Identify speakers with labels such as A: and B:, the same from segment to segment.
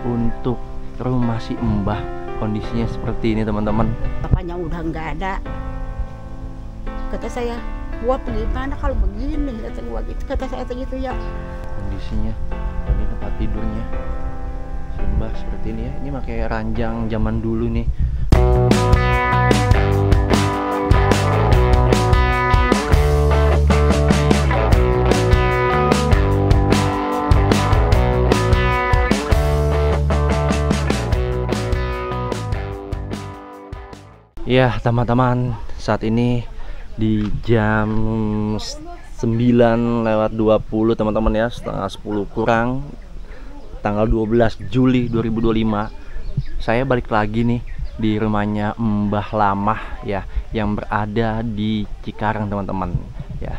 A: untuk rumah si Mbah. Kondisinya seperti ini teman-teman.
B: Bapaknya udah nggak ada. Kata saya, gua pergi mana kalau begini? Kata gua gitu. Kata saya gitu ya.
A: Kondisinya, dan ini tempat tidurnya si Mbah seperti ini ya. Ini pakai ranjang zaman dulu nih. Ya teman-teman, saat ini di jam 9:20 teman-teman ya, setengah 10 kurang, tanggal 12 Juli 2025. Saya balik lagi nih di rumahnya Mbah Lamah ya, yang berada di Cikarang teman-teman ya.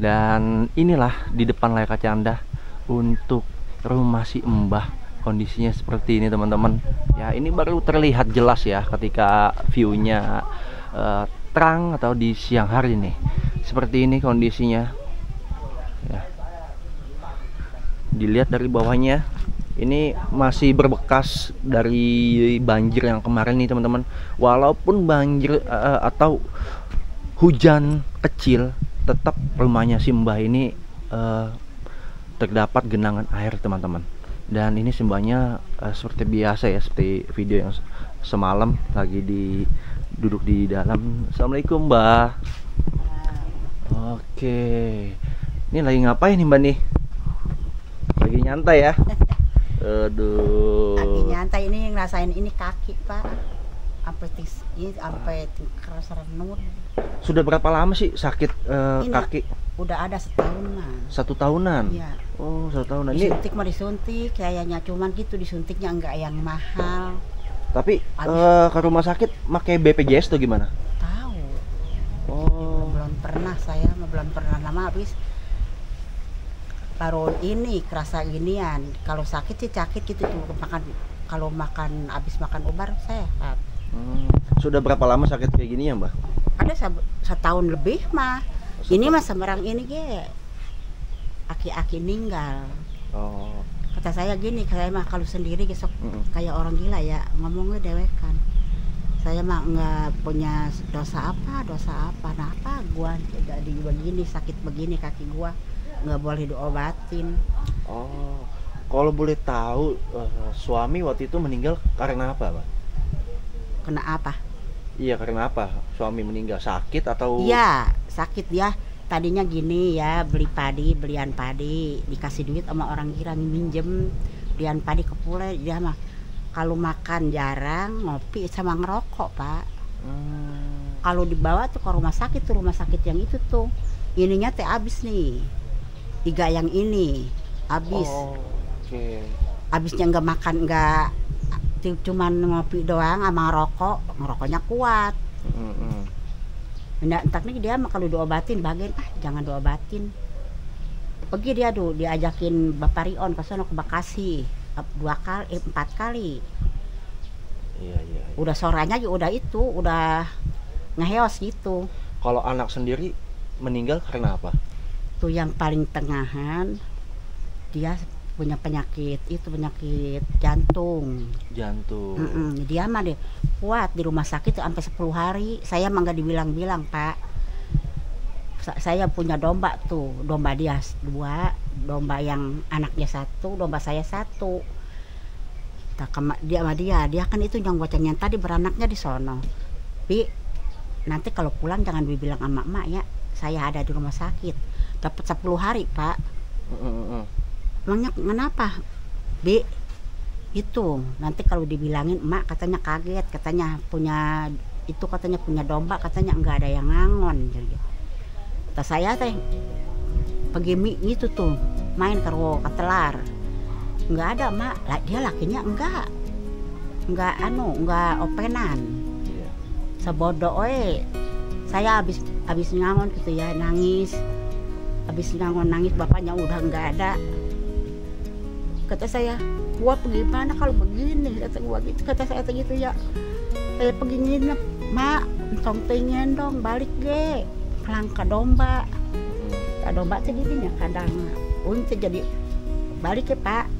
A: Dan inilah di depan layar kaca Anda untuk rumah si Mbah. Kondisinya seperti ini teman-teman ya. Ini baru terlihat jelas ya ketika viewnya terang atau di siang hari nih. Seperti ini kondisinya ya. Dilihat dari bawahnya, ini masih berbekas dari banjir yang kemarin nih teman-teman. Walaupun banjir atau hujan kecil, tetap rumahnya si Mbah ini terdapat genangan air teman-teman. Dan ini simbahnya seperti biasa ya, seperti video yang semalam lagi duduk di dalam. Assalamualaikum Mbah. Oke, ini lagi ngapain nih Mbak nih? Lagi nyantai ya? Aduh.
B: Lagi nyantai ini, ngerasain ini kaki Pak. Sampai keras renut.
A: Sudah berapa lama sih sakit kaki?
B: Udah ada setahunan.
A: 1 tahunan?
B: Iya.
A: Oh, 1 tahunan.
B: Disuntik mah disuntik, kayaknya cuman gitu disuntiknya enggak yang mahal.
A: Tapi ke rumah sakit pakai BPJS tuh gimana?
B: Tahu.
A: Oh.
B: Belum pernah saya, belum pernah lama habis. Baru ini kerasa ginian. Kalau sakit sih sakit gitu tuh makan. Kalau habis makan obat sehat.
A: Sudah berapa lama sakit kayak gini ya Mbak?
B: Ada setahun lebih mah. Ini mah semerang ini aki-aki ninggal.
A: Oh.
B: Kata saya gini, saya mah kalau sendiri besok kayak orang gila ya, ngomongnya dewekan. Saya mah nggak punya dosa apa. Nah apa gua jadi begini, sakit begini kaki gua nggak boleh diobatin.
A: Oh, kalau boleh tahu suami waktu itu meninggal karena apa, Pak?
B: Kena apa?
A: Iya, karena apa suami meninggal? Sakit atau?
B: Iya, sakit ya. Tadinya gini ya, belian padi, dikasih duit sama orang kira minjem, belian padi ke pule, dia mah kalau makan jarang, ngopi sama ngerokok, Pak. Kalau dibawa tuh ke rumah sakit yang itu tuh, ininya teh habis nih, 3 yang ini habis.
A: Oh, okay.
B: Habisnya nggak makan, nggak cuman ngopi doang sama ngerokoknya kuat. Nah, entar nih dia mah kalau diobatin bagian jangan diobatin. Pergi dia diajakin Bapak Rion ke sono ke Bekasi 4 kali.
A: Iya.
B: Udah sorenya udah ngeheos gitu.
A: Kalau anak sendiri meninggal karena apa?
B: Tuh yang paling tengahan dia punya penyakit jantung. Dia mah deh kuat di rumah sakit sampai 10 hari. Saya mah nggak dibilang-bilang, Pak. Saya punya domba tuh, domba dia 2, domba yang anaknya 1, domba saya 1. Dia kan itu yang bocahnya tadi beranaknya di sono. Bi, nanti kalau pulang jangan dibilang sama emak ya, saya ada di rumah sakit. Dapat 10 hari, Pak. Emangnya kenapa? Bi, itu nanti kalau dibilangin emak katanya kaget, katanya punya domba, katanya enggak ada yang ngangon gitu. Kata saya teh pergi itu tuh main ke telar. Enggak ada, Mak. Dia lakinya enggak openan. Sebodoh saya habis ngangon gitu ya, nangis. Habis nangis bapaknya udah enggak ada. Kata saya, gua pergi mana kalau begini? Kata gua gitu. Kata saya gitu ya. Saya pergi nginep, Mak, entong pengen dong balik ge. Kelangka domba. Domba tuh gini ya kadang. Untuk jadi balik ya, Pak.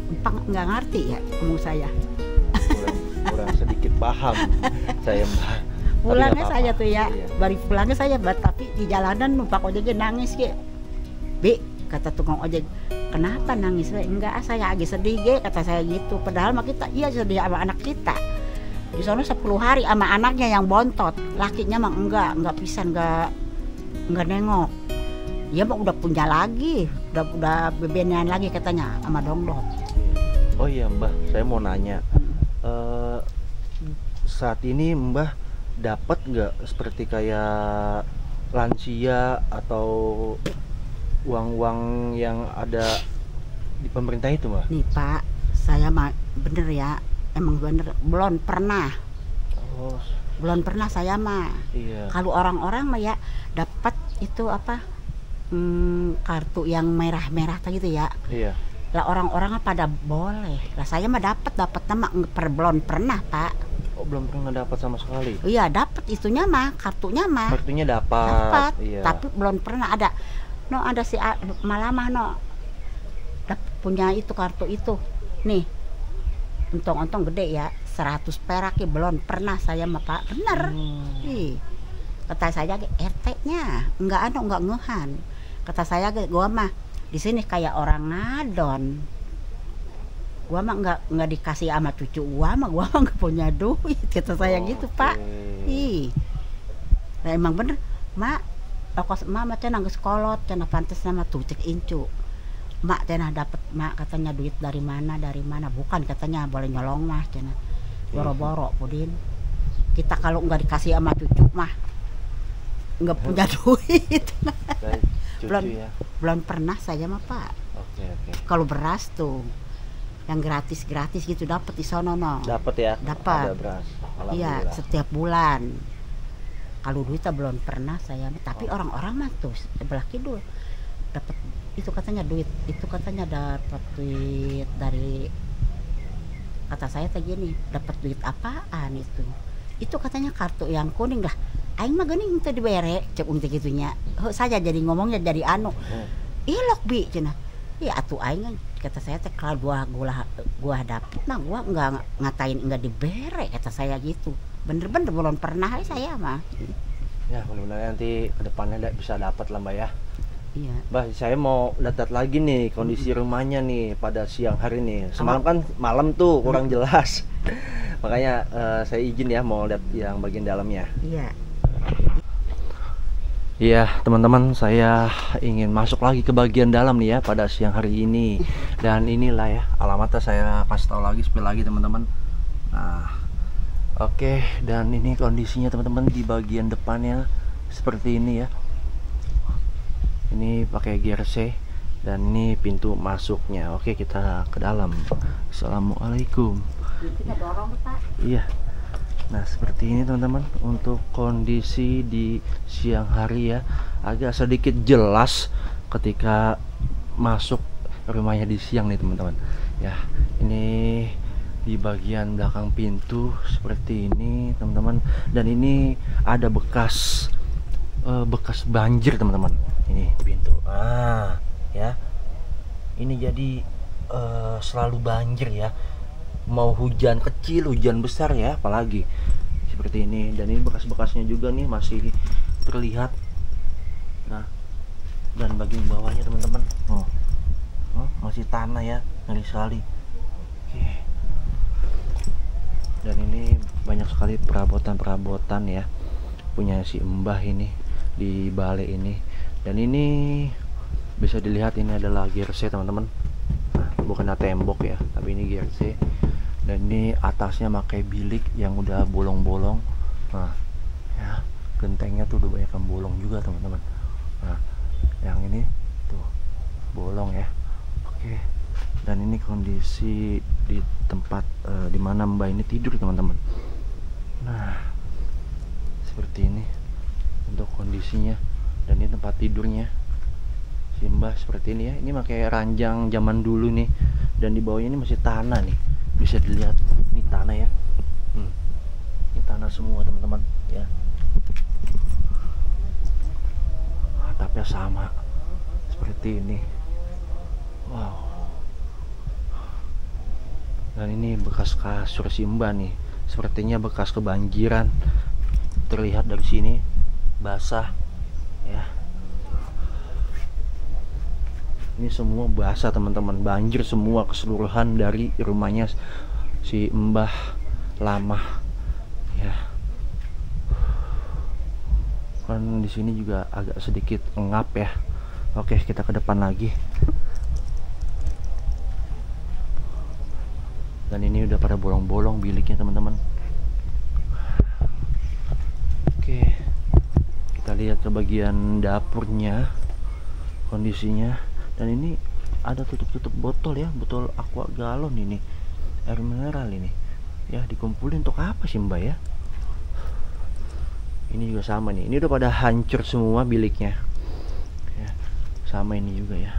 B: empang nggak ngerti ya ngomong saya.
A: Kurang sedikit paham saya Mbah. Tapi
B: Pulangnya
A: nggak
B: saya
A: apa-apa.
B: tuh ya,
A: Iya.
B: baru pulangnya saya, tapi di jalanan numpak ojeknya nangis ke. Bi, kata tukang ojek, kenapa nangis? Enggak, saya lagi sedih ge, kata saya gitu. Padahal mah kita iya sedih sama anak kita. Di sana 10 hari sama anaknya yang bontot, lakinya mah enggak pisan, enggak nengok. Dia mah udah punya lagi, udah bebenean lagi katanya sama dongdot.
A: Oh iya Mbah, saya mau nanya. Saat ini Mbah dapat nggak seperti kayak lansia atau uang-uang yang ada di pemerintah itu Mbah?
B: Nih Pak, saya mah bener ya, emang bener belum pernah
A: Oh
B: saya mah.
A: iya.
B: Kalau orang-orang mah ya dapat itu apa, kartu yang merah-merah gitu ya.
A: Iya.
B: Lah orang-orang pada boleh. Lah saya mah dapat nama belum pernah Pak.
A: Oh belum pernah dapat sama sekali.
B: Iya dapat itunya mah, kartunya mah
A: Kartunya dapat.
B: dapat,
A: Iya.
B: tapi belum pernah ada. No ada si Malamah no, punya itu kartu itu. Nih, untung gede ya, 100 perak ya, belum pernah saya mah Pak. Bener. Ih, kata saya RT-nya enggak ngehan. Kata saya gua mah di sini kayak orang ngadon. Gua mah enggak dikasih sama cucu gua mah enggak punya duit. Kata saya gitu Pak. Ih, nah, emang bener Mak. Okos mama cenah geus kolot, cenah pantes nama tuh cek incu. Mak cenah dapat mak katanya duit dari mana bukan katanya boleh nyolong mah cenah. Boro-boro Pudin. Kita kalau enggak dikasih sama cucu mah enggak punya duit.
A: Dari cucu
B: belum
A: ya.
B: belum pernah saya mah Pak.
A: Oke.
B: Kalau beras tuh yang gratis gitu dapat di sono no.
A: Dapat ya?
B: Dapat.
A: Ada beras.
B: Iya,
A: Alhamdulillah.
B: setiap bulan. Kalau duitnya belum pernah saya, tapi orang-orang mah tuh sebelah kidul dapat itu katanya duit dari, kata saya tadi gini, dapat duit apaan itu katanya kartu yang kuning lah. Aing mah geuning teu dibere cek teh gitunya. Saya jadi ngomongnya jadi ilok bi cenah. Ya atuh aing kata saya teh kalau gua dapet mah gua enggak ngatain enggak dibere kata saya gitu. Bener-bener belum pernah saya mah.
A: Ya mudah-mudahan nanti kedepannya bisa dapat lah Mbak ya.
B: Iya.
A: Mbak, saya mau lihat lagi nih kondisi rumahnya nih pada siang hari nih. Semalam kan malam tuh kurang jelas. Makanya saya izin ya mau lihat yang bagian dalamnya.
B: Iya.
A: Iya teman-teman, saya ingin masuk lagi ke bagian dalam nih ya pada siang hari ini. Dan inilah ya alamatnya, saya kasih tahu lagi, spill lagi teman-teman. Nah, oke, dan ini kondisinya teman-teman di bagian depannya seperti ini ya. Ini pakai GRC dan ini pintu masuknya. Oke, kita ke dalam. Assalamualaikum.
B: Kita dorong Pak.
A: Iya. Nah seperti ini teman-teman untuk kondisi di siang hari ya, agak sedikit jelas ketika masuk rumahnya di siang nih teman-teman ya. Ini di bagian belakang pintu seperti ini teman-teman, dan ini ada bekas banjir teman-teman. Ini pintu ya, ini jadi selalu banjir ya, mau hujan kecil hujan besar ya apalagi seperti ini. Dan ini bekas-bekasnya juga nih masih terlihat. Nah, dan bagian bawahnya teman-teman masih tanah ya, ngeri sekali. Oke. Dan ini banyak sekali perabotan ya punya si Mbah ini di balai ini. Dan ini bisa dilihat ini adalah GRC teman-teman. Nah, bukan tembok ya, tapi ini GRC. Dan ini atasnya pakai bilik yang udah bolong-bolong. Nah ya, gentengnya tuh udah banyak yang bolong juga teman-teman. Nah yang ini tuh bolong ya. Oke, dan ini kondisi di tempat dimana Mbak ini tidur teman-teman. Nah seperti ini untuk kondisinya, dan ini tempat tidurnya si Mbah seperti ini ya. Ini pakai ranjang zaman dulu nih, dan di bawahnya ini masih tanah nih, bisa dilihat ini tanah ya. Ini tanah semua teman-teman ya. Atapnya sama seperti ini. Wow. Dan ini bekas kasur si Mbak nih, sepertinya bekas kebanjiran. Terlihat dari sini basah ya. Ini semua basah teman-teman, banjir semua keseluruhan dari rumahnya si Mbah Lamah ya. Kan di sini juga agak sedikit ngap ya. Oke, kita ke depan lagi. Dan ini udah pada bolong-bolong biliknya teman-teman. Oke, kita lihat ke bagian dapurnya, kondisinya. Dan ini ada tutup-tutup botol ya, botol aqua galon ini, air mineral ini ya. Dikumpulin untuk apa sih Mbak ya? Ini juga sama nih, ini udah pada hancur semua biliknya ya. Sama ini juga ya.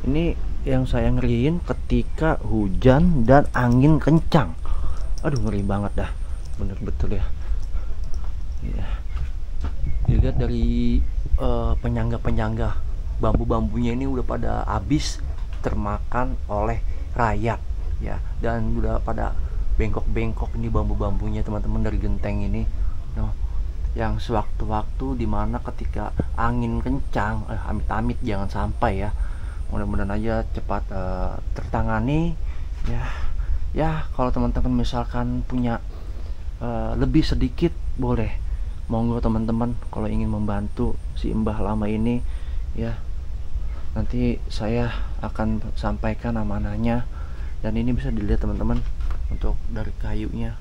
A: Ini yang saya ngeriin ketika hujan dan angin kencang. Aduh, ngeri banget dah, bener betul ya. Ya. Dilihat dari penyangga-penyangga, bambu-bambunya ini udah pada habis termakan oleh rayap ya. Dan udah pada bengkok-bengkok ini bambu-bambunya teman-teman dari genteng ini. Noh, yang sewaktu-waktu dimana ketika angin kencang, amit-amit jangan sampai ya, mudah-mudahan aja cepat tertangani ya. Ya kalau teman-teman misalkan punya lebih sedikit, boleh monggo teman-teman kalau ingin membantu si Mbah Lama ini ya. Nanti saya akan sampaikan amanahnya. Dan ini bisa dilihat teman-teman, untuk dari kayunya,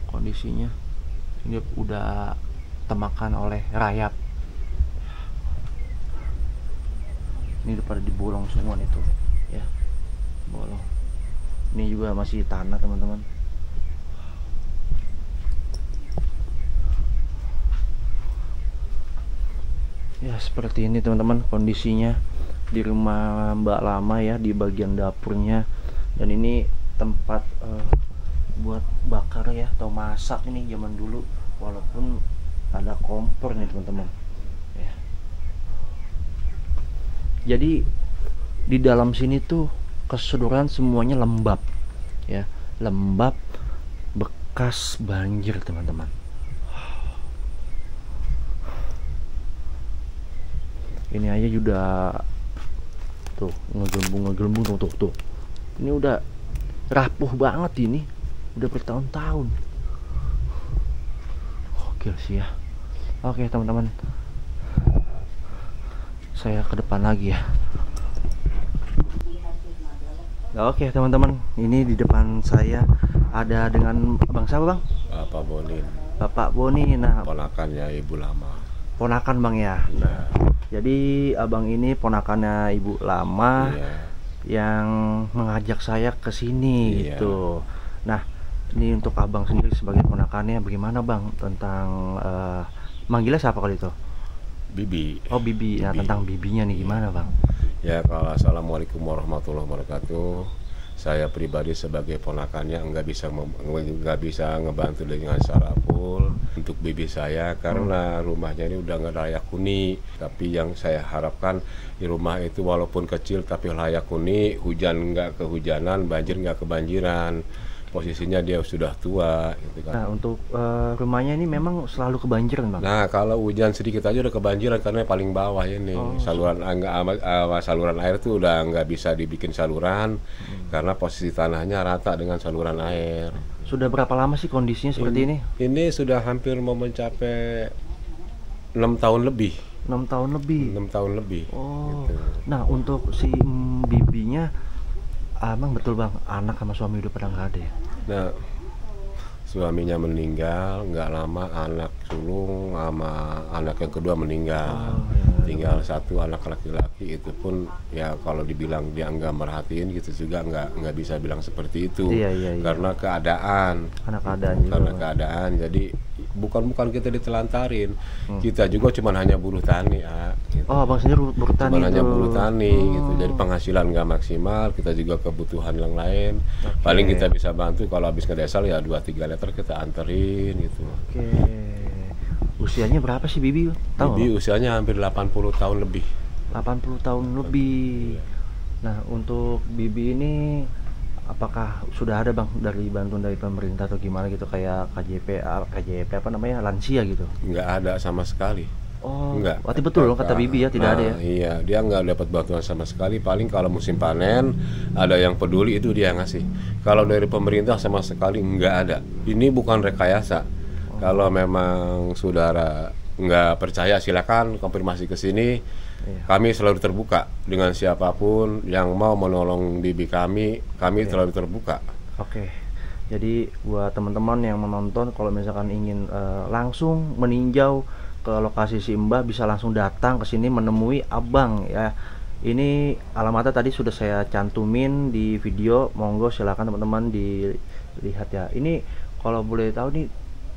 A: kondisinya ini udah temakan oleh rayap. Ini udah pada dibolong semua nih tuh ya, bolong. Ini juga masih tanah teman-teman. Ya seperti ini teman-teman kondisinya di rumah Mbak Lama ya, di bagian dapurnya. Dan ini tempat buat bakar ya, atau masak ini zaman dulu, walaupun ada kompor nih teman-teman ya. Jadi di dalam sini tuh keseluruhan semuanya lembab ya, lembab bekas banjir teman-teman. Ini aja udah tuh ngegelembung tuh. Ini udah rapuh banget, ini udah bertahun-tahun. Oke sih ya. Oke teman-teman, saya ke depan lagi ya. Oke teman-teman, ini di depan saya ada dengan Bang siapa Bang?
C: Bapak Bonin.
A: Bapak Boni. Nah,
C: Ponakannya Ibu Lama.
A: ponakan Bang ya. Nah, jadi abang ini ponakannya Ibu Lama yang mengajak saya ke sini gitu. Nah, ini untuk abang sendiri sebagai ponakannya bagaimana Bang tentang manggilnya siapa kali itu?
C: Bibi.
A: Oh Bibi. Nah, tentang bibinya nih gimana Bang?
C: Ya, kalau assalamualaikum warahmatullahi wabarakatuh. Saya pribadi sebagai ponakannya nggak bisa ngebantu dengan cara full untuk bibi saya karena rumahnya ini udah nggak layak huni. Tapi yang saya harapkan di rumah itu walaupun kecil tapi layak huni, hujan nggak kehujanan, banjir nggak kebanjiran. Posisinya dia sudah tua gitu kan.
A: Nah, untuk rumahnya ini memang selalu kebanjiran Bang?
C: Nah, kalau hujan sedikit aja udah kebanjiran karena paling bawah ini. Saluran air tuh udah nggak bisa dibikin saluran karena posisi tanahnya rata dengan saluran air.
A: Sudah berapa lama sih kondisinya seperti ini?
C: Ini sudah hampir mau mencapai 6 tahun lebih.
A: 6 tahun lebih?
C: 6 tahun lebih.
A: Oh,
C: gitu.
A: Nah untuk si bibinya, Abang betul Bang, anak sama suami udah pada nggak ada ya?
C: Nah, suaminya meninggal, nggak lama anak sulung sama anak yang kedua meninggal. Tinggal satu anak laki-laki, itu pun ya kalau dibilang dia nggak merhatiin gitu juga nggak bisa bilang seperti itu.
A: Iya.
C: Karena keadaan.
A: Karena keadaan juga.
C: Karena keadaan, jadi bukan kita ditelantarin, kita juga cuman hanya buruh tani ya. Gitu.
A: Oh, Abang sendiri buruh tani.
C: Cuman hanya buruh tani gitu, jadi penghasilan nggak maksimal, kita juga kebutuhan yang lain. Paling kita bisa bantu kalau habis ngedesal ya 2-3 liter kita anterin gitu.
A: Oke. Usianya berapa sih Bibi? Tahu?
C: Bibi usianya hampir 80 tahun lebih.
A: 80 tahun lebih. Nah, untuk Bibi ini apakah sudah ada Bang dari bantuan dari pemerintah atau gimana gitu, kayak KJP apa namanya, lansia gitu?
C: Nggak ada sama sekali.
A: Oh,
C: Enggak.
A: berarti betul dong kata Bibi ya, tidak ada ya?
C: Iya, dia nggak dapat bantuan sama sekali. Paling kalau musim panen ada yang peduli itu dia ngasih. Kalau dari pemerintah sama sekali nggak ada. Ini bukan rekayasa. Kalau memang saudara nggak percaya silakan konfirmasi ke sini.
A: Iya.
C: Kami selalu terbuka dengan siapapun yang mau menolong bibi kami selalu terbuka.
A: Oke. Jadi buat teman-teman yang menonton, kalau misalkan ingin langsung meninjau ke lokasi si Mbah, bisa langsung datang ke sini menemui Abang ya. Ini alamatnya tadi sudah saya cantumin di video, monggo silakan teman-teman dilihat ya. Ini kalau boleh tahu nih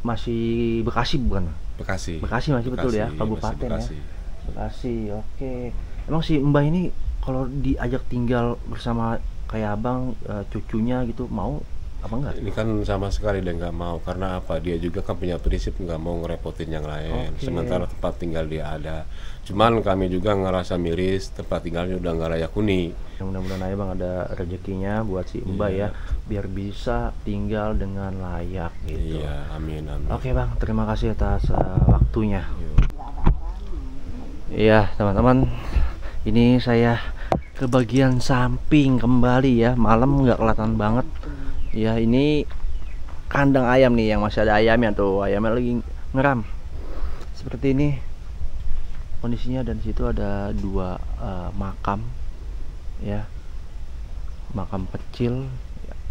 A: masih Bekasi bukan?
C: Bekasi.
A: Bekasi masih betul ya, kabupaten
C: Bekasi.
A: ya. Bekasi, oke. Emang si Mbah ini kalau diajak tinggal bersama kayak Abang, cucunya gitu, mau apa enggak?
C: Ini kan sama sekali dia nggak mau, karena apa? Dia juga kan punya prinsip nggak mau ngerepotin yang lain.
A: Oke.
C: Sementara tempat tinggal dia ada. Cuman kami juga ngerasa miris, tempat tinggalnya udah nggak layak huni.
A: Mudah-mudahan aja Bang ada rezekinya buat si Mbah ya, biar bisa tinggal dengan layak gitu.
C: Iya, amin amin.
A: Oke Bang, terima kasih atas waktunya. Iya teman-teman, ini saya ke bagian samping kembali ya. Malam nggak kelihatan banget. Ya ini kandang ayam nih, yang masih ada ayamnya tuh, ayamnya lagi ngeram. Seperti ini kondisinya, dan situ ada dua makam ya, makam kecil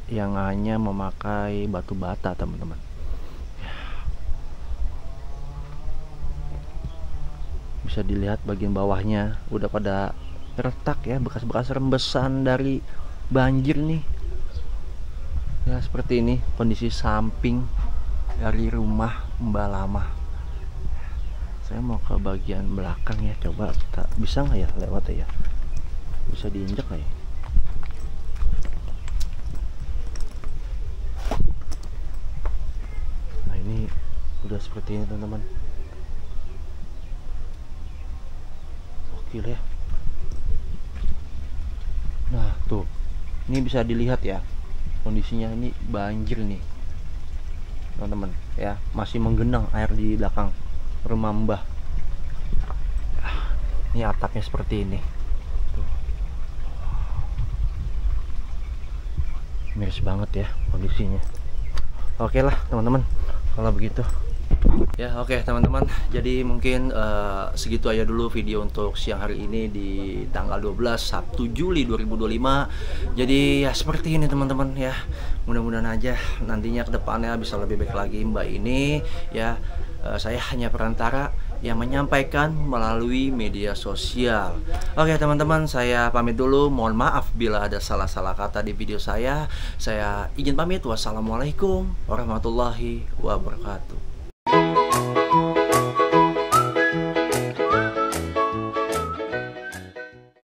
A: yang hanya memakai batu bata teman-teman. Bisa dilihat bagian bawahnya udah pada retak ya, bekas-bekas rembesan dari banjir nih ya. Seperti ini kondisi samping dari rumah Mbah Lama. Saya mau ke bagian belakang ya, coba kita bisa nggak ya lewat ya, bisa diinjak nggak ya? Nah ini udah seperti ini teman-teman. Gila ya. Nah tuh, ini bisa dilihat ya kondisinya, ini banjir nih teman-teman ya, masih menggenang air di belakang rumah Mbah. Ini atapnya seperti ini tuh. Miris banget ya kondisinya. Oke lah teman-teman kalau begitu ya. Oke teman-teman, jadi mungkin segitu aja dulu video untuk siang hari ini di tanggal 12 Sabtu Juli 2025. Jadi ya seperti ini teman-teman ya, mudah-mudahan aja nantinya kedepannya bisa lebih baik lagi Mbak ini ya. Saya hanya perantara yang menyampaikan melalui media sosial. Oke teman-teman, saya pamit dulu. Mohon maaf bila ada salah-salah kata di video saya. Saya izin pamit. Wassalamualaikum warahmatullahi wabarakatuh.